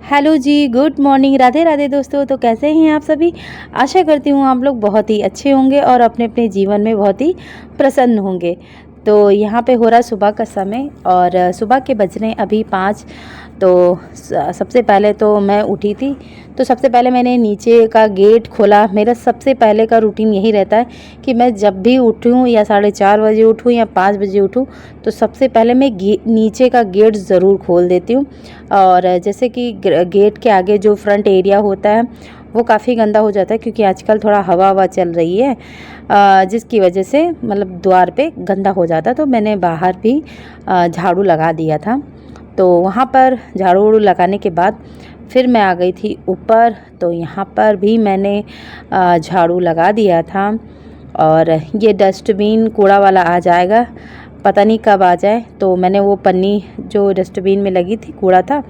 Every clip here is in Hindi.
हेलो जी, गुड मॉर्निंग, राधे राधे दोस्तों। तो कैसे हैं आप सभी? आशा करती हूँ आप लोग बहुत ही अच्छे होंगे और अपने अपने जीवन में बहुत ही प्रसन्न होंगे। तो यहाँ पे हो रहा सुबह का समय और सुबह के बज रहे हैं अभी 5। तो सबसे पहले तो मैं उठी थी, तो सबसे पहले मैंने नीचे का गेट खोला। मेरा सबसे पहले का रूटीन यही रहता है कि मैं जब भी उठूँ या 4:30 बजे उठूँ या 5 बजे उठूँ, तो सबसे पहले मैं नीचे का गेट ज़रूर खोल देती हूँ। और जैसे कि गेट के आगे जो फ्रंट एरिया होता है वो काफ़ी गंदा हो जाता है, क्योंकि आजकल थोड़ा हवा हवा चल रही है, जिसकी वजह से मतलब द्वार पे गंदा हो जाता है। तो मैंने बाहर भी झाड़ू लगा दिया था। तो वहाँ पर झाड़ू वाड़ू लगाने के बाद फिर मैं आ गई थी ऊपर। तो यहाँ पर भी मैंने झाड़ू लगा दिया था। और ये डस्टबिन कूड़ा वाला आ जाएगा, पता नहीं कब आ जाए। तो मैंने वो पन्नी जो डस्टबिन में लगी थी, कूड़ा था,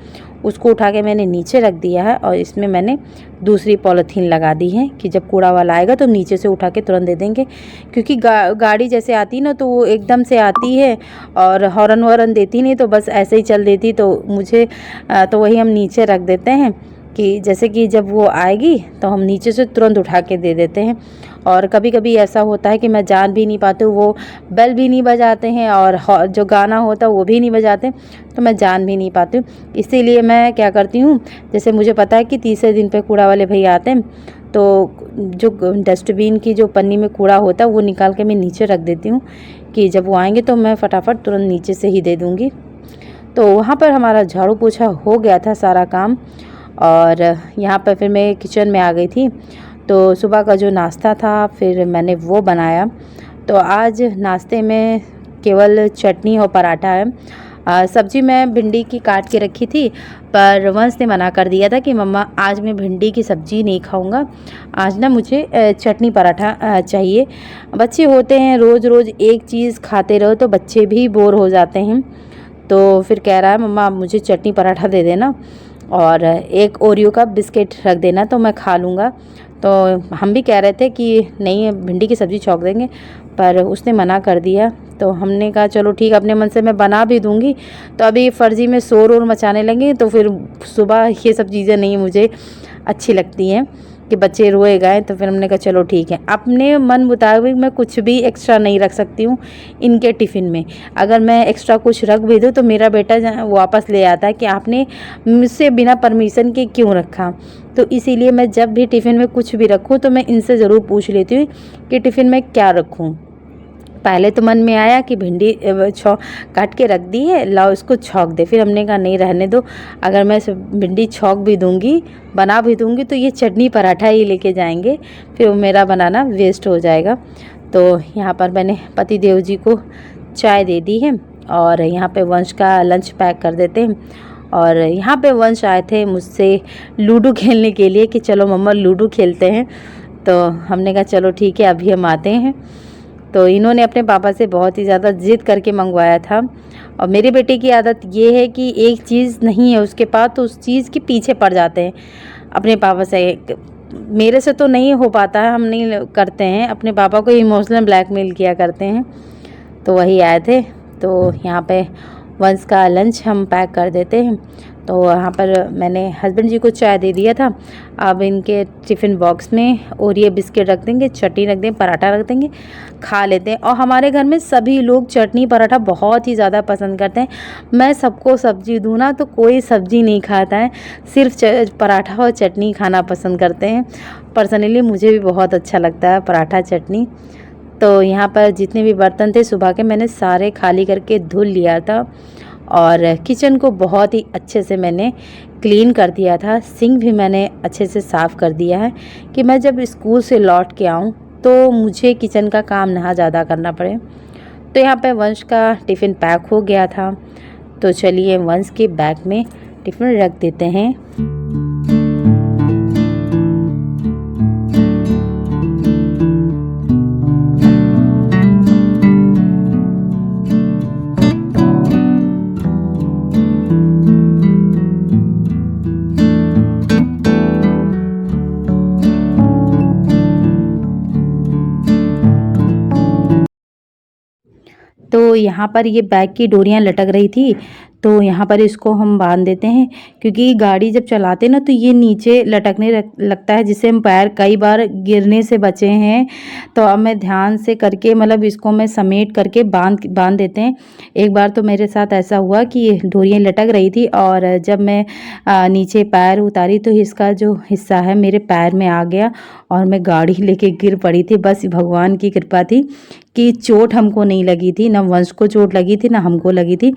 उसको उठा के मैंने नीचे रख दिया है। और इसमें मैंने दूसरी पॉलीथीन लगा दी है कि जब कूड़ा वाला आएगा तो नीचे से उठा के तुरंत दे देंगे। क्योंकि गाड़ी जैसे आती है ना, तो वो एकदम से आती है और हॉर्न वॉर्न देती नहीं, तो बस ऐसे ही चल देती। तो मुझे तो वही हम नीचे रख देते हैं कि जैसे कि जब वो आएगी तो हम नीचे से तुरंत उठा के दे देते हैं। और कभी कभी ऐसा होता है कि मैं जान भी नहीं पाती हूँ, वो बेल भी नहीं बजाते हैं और जो गाना होता है वो भी नहीं बजाते, तो मैं जान भी नहीं पाती हूँ। इसीलिए मैं क्या करती हूँ, जैसे मुझे पता है कि तीसरे दिन पे कूड़ा वाले भैया आते हैं, तो जो डस्टबिन की जो पन्नी में कूड़ा होता है वो निकाल के मैं नीचे रख देती हूँ कि जब वो आएंगे तो मैं फटाफट तुरंत नीचे से ही दे दूँगी। तो वहाँ पर हमारा झाड़ू पोछा हो गया था सारा काम। और यहाँ पर फिर मैं किचन में आ गई थी। तो सुबह का जो नाश्ता था फिर मैंने वो बनाया। तो आज नाश्ते में केवल चटनी और पराठा है। सब्जी मैं भिंडी की काट के रखी थी, पर वंश ने मना कर दिया था कि मम्मा आज मैं भिंडी की सब्ज़ी नहीं खाऊंगा, आज ना मुझे चटनी पराठा चाहिए। बच्चे होते हैं, रोज़ रोज़ एक चीज़ खाते रहो तो बच्चे भी बोर हो जाते हैं। तो फिर कह रहा है मम्मा मुझे चटनी पराठा दे देना और एक ओरियो का बिस्किट रख देना तो मैं खा लूँगा। तो हम भी कह रहे थे कि नहीं, भिंडी की सब्ज़ी छौंक देंगे, पर उसने मना कर दिया। तो हमने कहा चलो ठीक, अपने मन से मैं बना भी दूँगी। तो अभी फर्जी में शोर और मचाने लगे तो फिर सुबह ये सब चीज़ें नहीं मुझे अच्छी लगती हैं कि बच्चे रोए गए। तो फिर हमने कहा चलो ठीक है, अपने मन मुताबिक मैं कुछ भी एक्स्ट्रा नहीं रख सकती हूँ इनके टिफ़िन में। अगर मैं एक्स्ट्रा कुछ रख भी दूँ तो मेरा बेटा वापस ले आता है कि आपने मुझसे बिना परमिशन के क्यों रखा। तो इसीलिए मैं जब भी टिफ़िन में कुछ भी रखूँ तो मैं इनसे ज़रूर पूछ लेती हूँ कि टिफ़िन में क्या रखूँ। पहले तो मन में आया कि भिंडी काट के रख दी है, लाओ इसको छौंक दे। फिर हमने कहा नहीं, रहने दो, अगर मैं भिंडी छौंक भी दूंगी, बना भी दूंगी, तो ये चटनी पराठा ही लेके जाएंगे, फिर वो मेरा बनाना वेस्ट हो जाएगा। तो यहाँ पर मैंने पति देव जी को चाय दे दी है और यहाँ पे वंश का लंच पैक कर देते हैं। और यहाँ पे वंश आए थे मुझसे लूडो खेलने के लिए कि चलो मम्मा लूडो खेलते हैं। तो हमने कहा चलो ठीक है, अभी हम आते हैं। तो इन्होंने अपने पापा से बहुत ही ज़्यादा ज़िद करके मंगवाया था। और मेरे बेटे की आदत ये है कि एक चीज़ नहीं है उसके पास तो उस चीज़ के पीछे पड़ जाते हैं अपने पापा से। मेरे से तो नहीं हो पाता है, हम नहीं करते हैं, अपने पापा को इमोशनल ब्लैकमेल किया करते हैं। तो वही आए थे। तो यहाँ पे वंश का लंच हम पैक कर देते हैं। तो यहाँ पर मैंने हस्बैंड जी को चाय दे दिया था। अब इनके टिफ़िन बॉक्स में और ये बिस्किट रख देंगे, चटनी रख देंगे, पराठा रख देंगे, खा लेते हैं। और हमारे घर में सभी लोग चटनी पराठा बहुत ही ज़्यादा पसंद करते हैं। मैं सबको सब्जी दूँ ना तो कोई सब्जी नहीं खाता है, सिर्फ पराठा और चटनी खाना पसंद करते हैं। पर्सनली मुझे भी बहुत अच्छा लगता है पराठा चटनी। तो यहाँ पर जितने भी बर्तन थे सुबह के मैंने सारे खाली करके धुल लिया था। और किचन को बहुत ही अच्छे से मैंने क्लीन कर दिया था। सिंक भी मैंने अच्छे से साफ़ कर दिया है कि मैं जब स्कूल से लौट के आऊँ तो मुझे किचन का काम ना ज़्यादा करना पड़े। तो यहाँ पे वंश का टिफ़िन पैक हो गया था। तो चलिए वंश के बैग में टिफ़िन रख देते हैं। तो तो यहाँ पर ये बैग की डोरियाँ लटक रही थी, तो यहाँ पर इसको हम बांध देते हैं, क्योंकि गाड़ी जब चलाते हैं ना तो ये नीचे लटकने लगता है, जिससे हम पैर कई बार गिरने से बचे हैं। तो अब मैं ध्यान से करके मतलब इसको मैं समेट करके बांध देते हैं। एक बार तो मेरे साथ ऐसा हुआ कि डोरियाँ लटक रही थी और जब मैं नीचे पैर उतारी तो इसका जो हिस्सा है मेरे पैर में आ गया और मैं गाड़ी लेके गिर पड़ी थी। बस भगवान की कृपा थी कि चोट हमको नहीं लगी थी, ना वंश को चोट लगी थी, ना हमको लगी थी।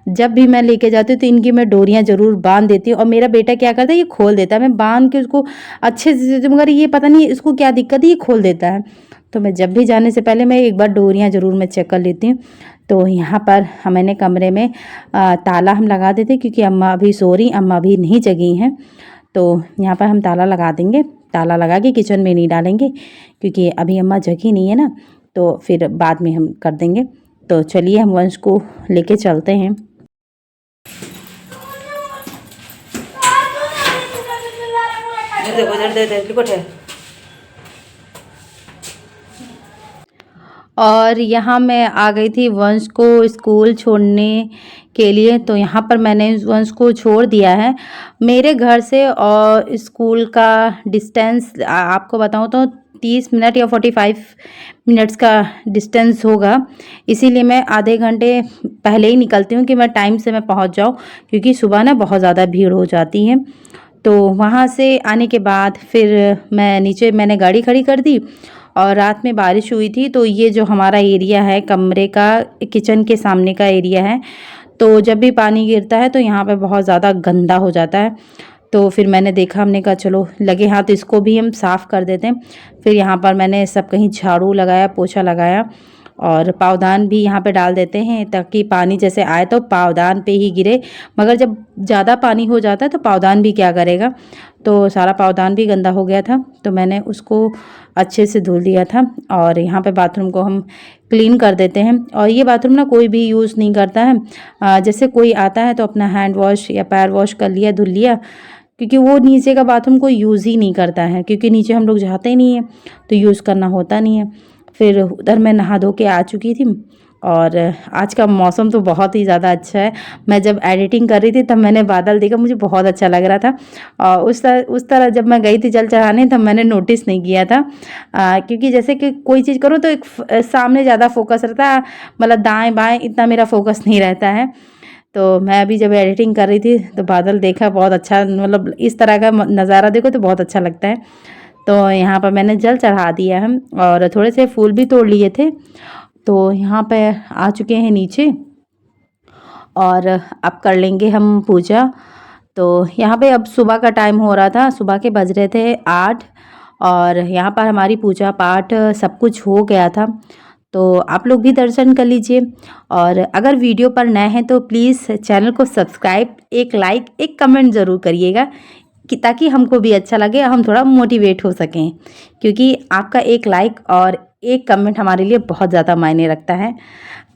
जब भी मैं लेके जाती हूँ तो इनकी मैं डोरियाँ ज़रूर बांध देती हूँ, और मेरा बेटा क्या करता है, ये खोल देता है। मैं बांध के उसको अच्छे से, मगर ये पता नहीं इसको क्या दिक्कत है, ये खोल देता है। तो मैं जब भी जाने से पहले मैं एक बार डोरियाँ ज़रूर मैं चेक कर लेती हूँ। तो यहाँ पर मैंने कमरे में ताला हम लगा देते, क्योंकि अम्मा अभी सो रही, अम्मा अभी नहीं जगी हैं। तो यहाँ पर हम ताला लगा देंगे, ताला लगा के किचन में नहीं डालेंगे, क्योंकि अभी अम्मा जगी नहीं है ना, तो फिर बाद में हम कर देंगे। तो चलिए हम वंश को लेके चलते हैं। और यहाँ मैं आ गई थी वंश को स्कूल छोड़ने के लिए। तो यहाँ पर मैंने वंश को छोड़ दिया है। मेरे घर से और स्कूल का डिस्टेंस आपको बताऊँ तो 30 मिनट या 45 मिनट्स का डिस्टेंस होगा। इसीलिए मैं आधे घंटे पहले ही निकलती हूँ कि मैं टाइम से मैं पहुँच जाऊँ, क्योंकि सुबह ना बहुत ज़्यादा भीड़ हो जाती है। तो वहाँ से आने के बाद फिर मैं नीचे मैंने गाड़ी खड़ी कर दी, और रात में बारिश हुई थी। तो ये जो हमारा एरिया है कमरे का, किचन के सामने का एरिया है, तो जब भी पानी गिरता है तो यहाँ पे बहुत ज़्यादा गंदा हो जाता है। तो फिर मैंने देखा, हमने कहा चलो लगे हाथ इसको भी हम साफ़ कर देते हैं। फिर यहाँ पर मैंने सब कहीं झाड़ू लगाया, पोछा लगाया, और पावदान भी यहाँ पे डाल देते हैं, ताकि पानी जैसे आए तो पावदान पे ही गिरे। मगर जब ज़्यादा पानी हो जाता है तो पावदान भी क्या करेगा, तो सारा पावदान भी गंदा हो गया था। तो मैंने उसको अच्छे से धुल दिया था। और यहाँ पे बाथरूम को हम क्लीन कर देते हैं। और ये बाथरूम ना कोई भी यूज़ नहीं करता है। जैसे कोई आता है तो अपना हैंड वॉश या पैर वॉश कर लिया, धुल लिया, क्योंकि वो नीचे का बाथरूम कोई यूज़ ही नहीं करता है, क्योंकि नीचे हम लोग जाते ही नहीं हैं तो यूज़ करना होता नहीं है। फिर उधर मैं नहा धो के आ चुकी थी, और आज का मौसम तो बहुत ही ज़्यादा अच्छा है। मैं जब एडिटिंग कर रही थी तब मैंने बादल देखा, मुझे बहुत अच्छा लग रहा था। और उस तरह जब मैं गई थी जल चढ़ाने तब मैंने नोटिस नहीं किया था, क्योंकि जैसे कि कोई चीज़ करूँ तो एक सामने ज़्यादा फोकस रहता है, मतलब दाएं बाएं इतना मेरा फोकस नहीं रहता है। तो मैं अभी जब एडिटिंग कर रही थी तो बादल देखा, बहुत अच्छा, मतलब इस तरह का नज़ारा देखो तो बहुत अच्छा लगता है। तो यहाँ पर मैंने जल चढ़ा दिया है, और थोड़े से फूल भी तोड़ लिए थे। तो यहाँ पे आ चुके हैं नीचे, और अब कर लेंगे हम पूजा। तो यहाँ पे अब सुबह का टाइम हो रहा था, सुबह के बज रहे थे 8, और यहाँ पर हमारी पूजा पाठ सब कुछ हो गया था। तो आप लोग भी दर्शन कर लीजिए, और अगर वीडियो पर नए हैं तो प्लीज़ चैनल को सब्सक्राइब, एक लाइक, एक कमेंट ज़रूर करिएगा, कि ताकि हमको भी अच्छा लगे, हम थोड़ा मोटिवेट हो सकें, क्योंकि आपका एक लाइक और एक कमेंट हमारे लिए बहुत ज़्यादा मायने रखता है।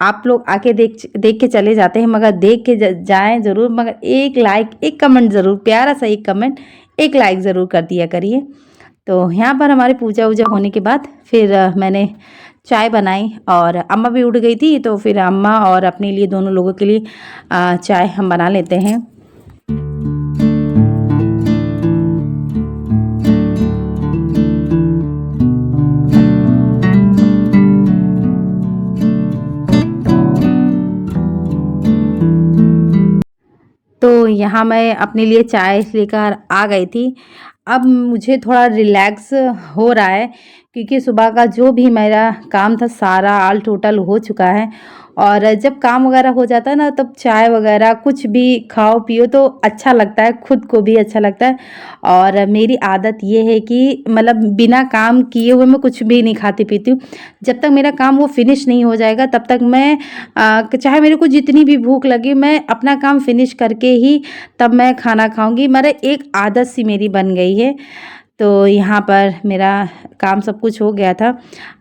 आप लोग आके देख के चले जाते हैं, मगर देख के जाएं ज़रूर, मगर एक लाइक, एक कमेंट ज़रूर, प्यारा सा एक कमेंट, एक लाइक ज़रूर कर दिया करिए। तो यहाँ पर हमारी पूजा वूजा होने के बाद फिर मैंने चाय बनाई, और अम्मा भी उठ गई थी, तो फिर अम्मा और अपने लिए, दोनों लोगों के लिए चाय हम बना लेते हैं। तो यहाँ मैं अपने लिए चाय लेकर आ गई थी। अब मुझे थोड़ा रिलैक्स हो रहा है, क्योंकि सुबह का जो भी मेरा काम था सारा आल टोटल हो चुका है। और जब काम वगैरह हो जाता है ना, तब चाय वगैरह कुछ भी खाओ पियो तो अच्छा लगता है, खुद को भी अच्छा लगता है। और मेरी आदत ये है कि मतलब बिना काम किए हुए मैं कुछ भी नहीं खाती पीती हूँ। जब तक मेरा काम वो फिनिश नहीं हो जाएगा तब तक मैं चाहे मेरे को जितनी भी भूख लगे, मैं अपना काम फिनिश करके ही तब मैं खाना खाऊंगी। मेरा एक आदत सी मेरी बन गई है। तो यहाँ पर मेरा काम सब कुछ हो गया था।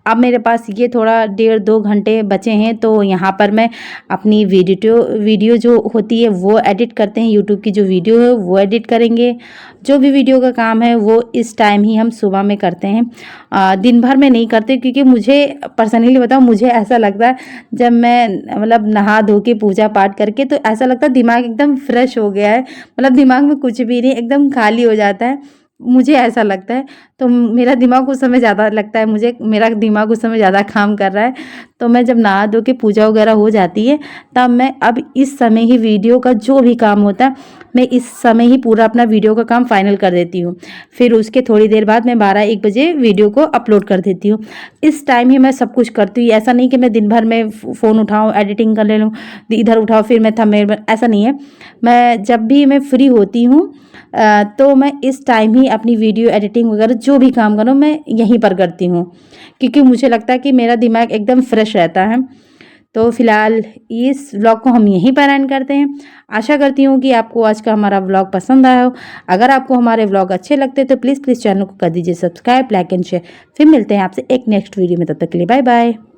अब मेरे पास ये थोड़ा 1.5-2 घंटे बचे हैं, तो यहाँ पर मैं अपनी वीडियो जो होती है वो एडिट करते हैं। यूट्यूब की जो वीडियो है वो एडिट करेंगे। जो भी वीडियो का काम है वो इस टाइम ही हम सुबह में करते हैं, दिन भर में नहीं करते, क्योंकि मुझे पर्सनली बताऊँ, मुझे ऐसा लगता है जब मैं मतलब नहा धो के पूजा पाठ करके, तो ऐसा लगता है दिमाग एकदम फ्रेश हो गया है, मतलब दिमाग में कुछ भी नहीं, एकदम खाली हो जाता है, मुझे ऐसा लगता है। तो मेरा दिमाग उस समय ज़्यादा लगता है, मुझे मेरा दिमाग उस समय ज़्यादा काम कर रहा है। तो मैं जब नहा धो के पूजा वगैरह हो जाती है, तब मैं अब इस समय ही वीडियो का जो भी काम होता है, मैं इस समय ही पूरा अपना वीडियो का काम फाइनल कर देती हूँ। फिर उसके थोड़ी देर बाद मैं 12-1 बजे वीडियो को अपलोड कर देती हूँ। इस टाइम ही मैं सब कुछ करती हूँ। ऐसा नहीं कि मैं दिन भर में फ़ोन उठाऊँ, एडिटिंग कर ले लूँ, इधर उठाओ फिर मैं थंबनेल, ऐसा नहीं है। मैं जब भी मैं फ्री होती हूँ, तो मैं इस टाइम ही अपनी वीडियो एडिटिंग वगैरह जो भी काम करूँ मैं यहीं पर करती हूँ, क्योंकि मुझे लगता है कि मेरा दिमाग एकदम फ्रेश रहता है। तो फिलहाल इस व्लॉग को हम यहीं पर एंड करते हैं। आशा करती हूँ कि आपको आज का हमारा व्लॉग पसंद आया हो। अगर आपको हमारे व्लॉग अच्छे लगते तो प्लीज़ चैनल को कर दीजिए सब्सक्राइब, लाइक एंड शेयर। फिर मिलते हैं आपसे एक नेक्स्ट वीडियो में, तब तक के लिए बाय बाय।